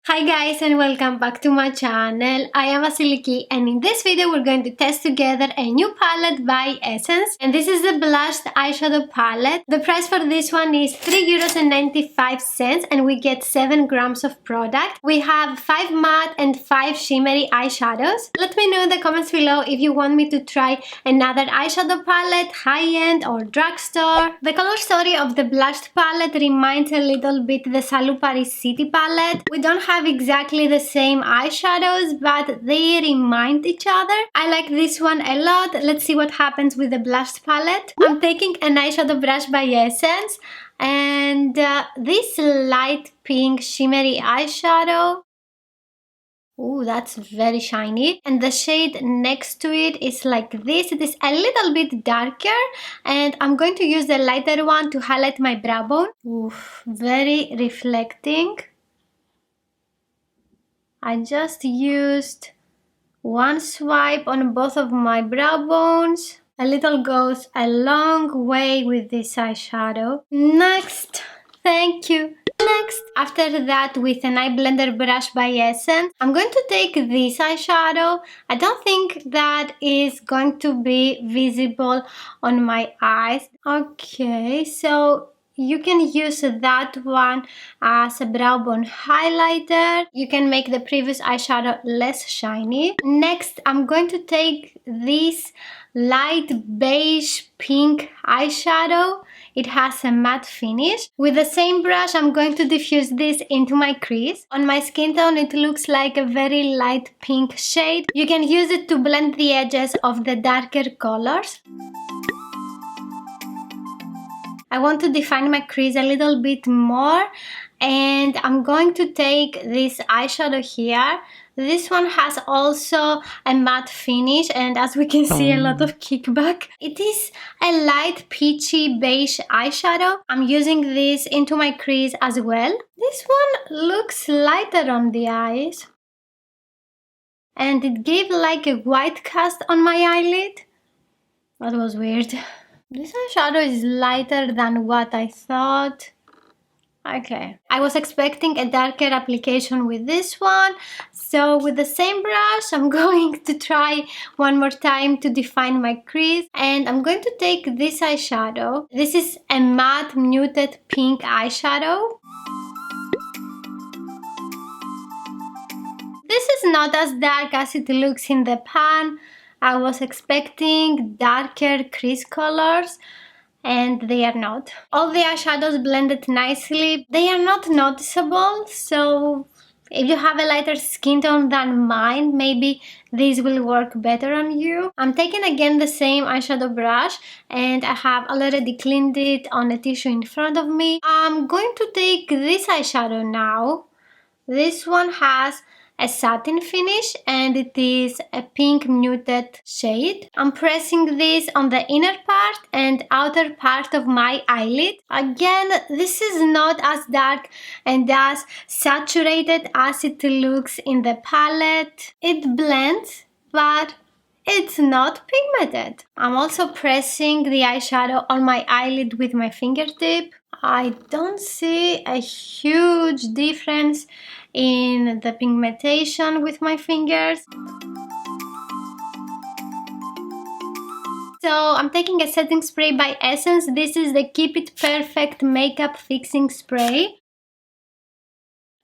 Hi guys and welcome back to my channel. I am Vasilikis and in this video we're going to test together a new palette by Essence, and this is the blushed eyeshadow palette. The price for this one is €3.95 and we get 7 grams of product. We have 5 matte and 5 shimmery eyeshadows. Let me know in the comments below if you want me to try another eyeshadow palette, high-end or drugstore. The color story of the blushed palette reminds a little bit the Salou Paris City palette. We don't have exactly the same eyeshadows, but they remind each other. I like this one a lot. Let's see what happens with the blushed palette. I'm taking an eyeshadow brush by Essence and this light pink shimmery eyeshadow. Ooh, that's very shiny. And the shade next to it is like this. It is a little bit darker and I'm going to use the lighter one to highlight my brow bone. Ooh, very reflecting. I just used one swipe on both of my brow bones. A little goes a long way with this eyeshadow. Next, thank you. Next, after that, with an eye blender brush by Essence, I'm going to take this eyeshadow. I don't think that is going to be visible on my eyes. Okay, so you can use that one as a brow bone highlighter. You can make the previous eyeshadow less shiny. Next, I'm going to take this light beige pink eyeshadow. It has a matte finish. With the same brush, I'm going to diffuse this into my crease. On my skin tone, it looks like a very light pink shade. You can use it to blend the edges of the darker colors. I want to define my crease a little bit more and I'm going to take this eyeshadow here. This one has also a matte finish and as we can see, a lot of kickback. It is a light peachy beige eyeshadow. I'm using this into my crease as well. This one looks lighter on the eyes and it gave like a white cast on my eyelid. That was weird. This eyeshadow is lighter than what I thought. Okay, I was expecting a darker application with this one. So with the same brush, I'm going to try one more time to define my crease. And I'm going to take this eyeshadow. This is a matte muted pink eyeshadow. This is not as dark as it looks in the pan. I was expecting darker crease colors and they are not. All the eyeshadows blended nicely. They are not noticeable, so if you have a lighter skin tone than mine, maybe this will work better on you. I'm taking again the same eyeshadow brush and I have already cleaned it on a tissue in front of me. I'm going to take this eyeshadow now. This one has a satin finish and it is a pink muted shade. I'm pressing this on the inner part and outer part of my eyelid. Again, this is not as dark and as saturated as it looks in the palette. It blends, but it's not pigmented. I'm also pressing the eyeshadow on my eyelid with my fingertip. I don't see a huge difference in the pigmentation with my fingers. So I'm taking a setting spray by Essence. This is the Keep It Perfect Makeup Fixing Spray.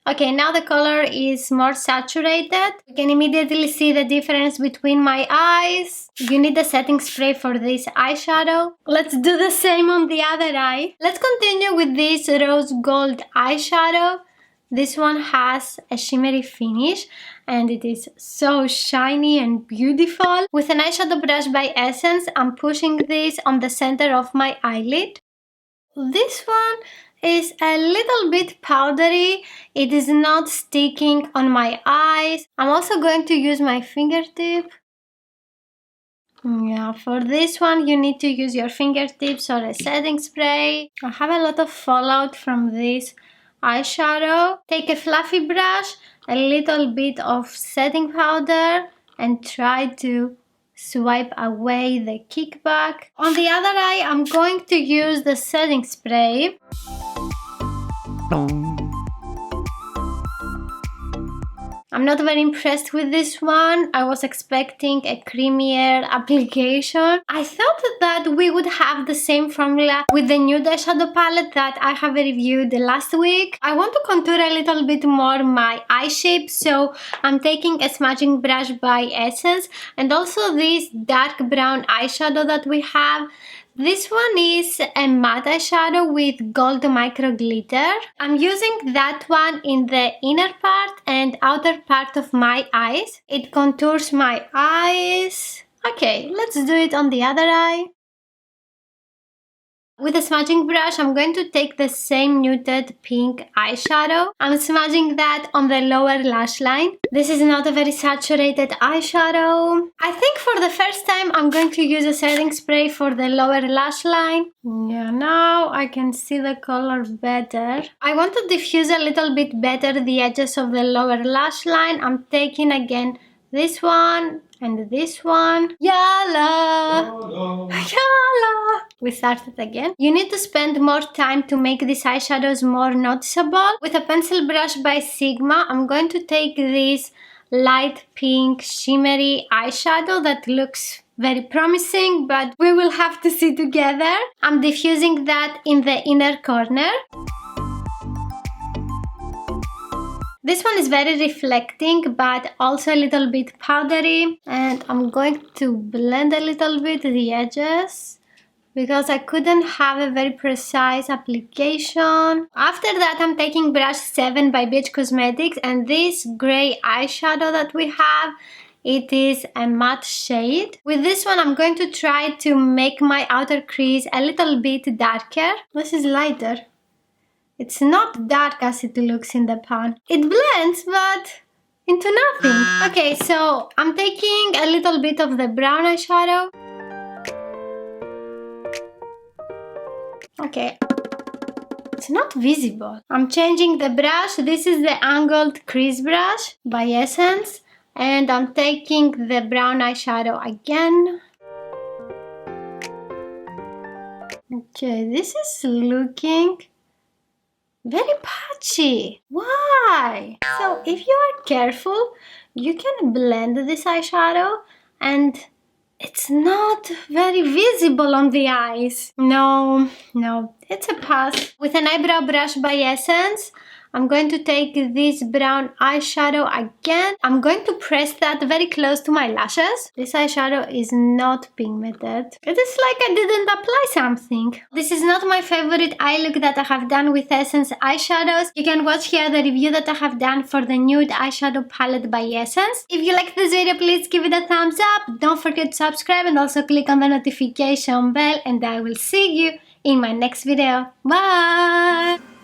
Okay, now the color is more saturated. You can immediately see the difference between my eyes. You need a setting spray for this eyeshadow. Let's do the same on the other eye. Let's continue with this rose gold eyeshadow. This one has a shimmery finish and it is so shiny and beautiful. With an eyeshadow brush by Essence, I'm pushing this on the center of my eyelid. This one is a little bit powdery. It is not sticking on my eyes. I'm also going to use my fingertip. Yeah, for this one you need to use your fingertips or a setting spray. I have a lot of fallout from this eyeshadow. Take a fluffy brush, a little bit of setting powder and try to swipe away the kickback. On the other eye, I'm going to use the setting spray. I'm not very impressed with this one. I was expecting a creamier application. I thought that we would have the same formula with the nude eyeshadow palette that I have reviewed last week. I want to contour a little bit more my eye shape, so I'm taking a smudging brush by Essence and also this dark brown eyeshadow that we have. This one is a matte eyeshadow with gold micro glitter. I'm using that one in the inner part and outer part of my eyes. It contours my eyes. Okay, let's do it on the other eye. With a smudging brush, I'm going to take the same muted pink eyeshadow. I'm smudging that on the lower lash line. This is not a very saturated eyeshadow. I think for the first time, I'm going to use a setting spray for the lower lash line. Yeah, now I can see the color better. I want to diffuse a little bit better the edges of the lower lash line. I'm taking again this one and this one. Yalla! Yalla! We started again. You need to spend more time to make these eyeshadows more noticeable. With a pencil brush by Sigma, I'm going to take this light pink shimmery eyeshadow that looks very promising, but we will have to see together. I'm diffusing that in the inner corner. This one is very reflecting but also a little bit powdery, and I'm going to blend a little bit the edges because I couldn't have a very precise application. After that, I'm taking brush 7 by Beige Cosmetics, and this grey eyeshadow that we have, it is a matte shade. With this one, I'm going to try to make my outer crease a little bit darker. This is lighter. It's not dark as it looks in the pan. It blends, but into nothing. Okay, so I'm taking a little bit of the brown eyeshadow. Okay, it's not visible. I'm changing the brush. This is the angled crease brush by Essence. And I'm taking the brown eyeshadow again. Okay, this is looking very patchy. Why? So if you are careful, you can blend this eyeshadow and it's not very visible on the eyes. No, it's a pass. With an eyebrow brush by Essence, I'm going to take this brown eyeshadow again. I'm going to press that very close to my lashes. This eyeshadow is not pigmented. It is like I didn't apply something. This is not my favorite eye look that I have done with Essence eyeshadows. You can watch here the review that I have done for the nude eyeshadow palette by Essence. If you like this video, please give it a thumbs up. Don't forget to subscribe and also click on the notification bell, and I will see you in my next video. Bye!